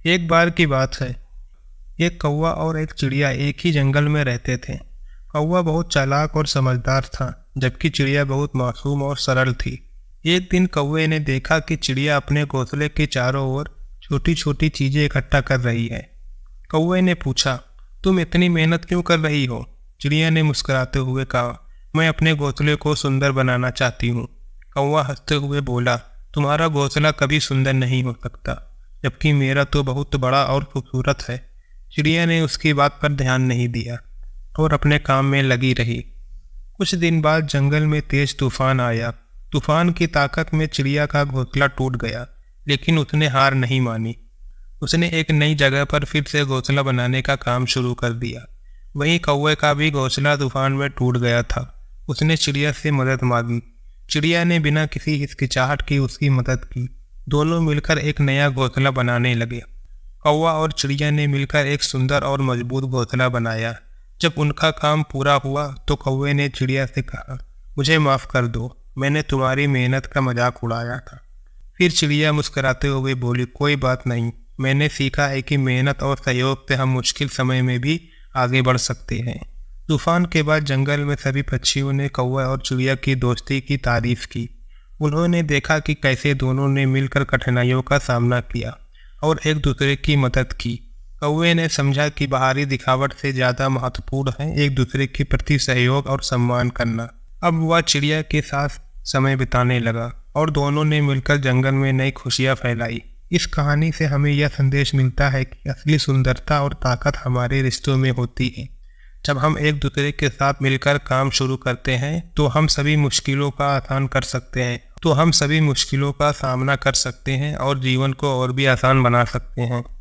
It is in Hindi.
एक बार की बात है। एक कौवा और एक चिड़िया एक ही जंगल में रहते थे। कौवा बहुत चालाक और समझदार था, जबकि चिड़िया बहुत मासूम और सरल थी। एक दिन कौवे ने देखा कि चिड़िया अपने घोंसले के चारों ओर छोटी छोटी चीजें इकट्ठा कर रही है। कौवे ने पूछा, तुम इतनी मेहनत क्यों कर रही हो? चिड़िया ने मुस्कुराते हुए कहा, मैं अपने घोंसले को सुंदर बनाना चाहती हूँ। कौवा हंसते हुए बोला, तुम्हारा घोंसला कभी सुंदर नहीं हो सकता, जबकि मेरा तो बहुत बड़ा और खूबसूरत है। चिड़िया ने उसकी बात पर ध्यान नहीं दिया और अपने काम में लगी रही। कुछ दिन बाद जंगल में तेज तूफान आया। तूफान की ताकत में चिड़िया का घोंसला टूट गया, लेकिन उसने हार नहीं मानी। उसने एक नई जगह पर फिर से घोंसला बनाने का काम शुरू कर दिया। वहीं कौवे का भी घोंसला तूफान में टूट गया था। उसने चिड़िया से मदद मांगी। चिड़िया ने बिना किसी हिचकिचाहट की उसकी मदद की। दोनों मिलकर एक नया घोंसला बनाने लगे। कौवा और चिड़िया ने मिलकर एक सुंदर और मजबूत घोंसला बनाया। जब उनका काम पूरा हुआ तो कौवे ने चिड़िया से कहा, मुझे माफ़ कर दो, मैंने तुम्हारी मेहनत का मजाक उड़ाया था। फिर चिड़िया मुस्कुराते हुए बोली, कोई बात नहीं, मैंने सीखा है कि मेहनत और सहयोग से हम मुश्किल समय में भी आगे बढ़ सकते हैं। तूफान के बाद जंगल में सभी पक्षियों ने कौवा और चिड़िया की दोस्ती की तारीफ की। उन्होंने देखा कि कैसे दोनों ने मिलकर कठिनाइयों का सामना किया और एक दूसरे की मदद की। कौवे ने समझा कि बाहरी दिखावट से ज़्यादा महत्वपूर्ण है एक दूसरे के प्रति सहयोग और सम्मान करना। अब वह चिड़िया के साथ समय बिताने लगा और दोनों ने मिलकर जंगल में नई खुशियाँ फैलाई। इस कहानी से हमें यह संदेश मिलता है कि असली सुंदरता और ताकत हमारे रिश्तों में होती है। जब हम एक दूसरे के साथ मिलकर काम शुरू करते हैं तो हम सभी मुश्किलों का सामना कर सकते हैं और जीवन को और भी आसान बना सकते हैं।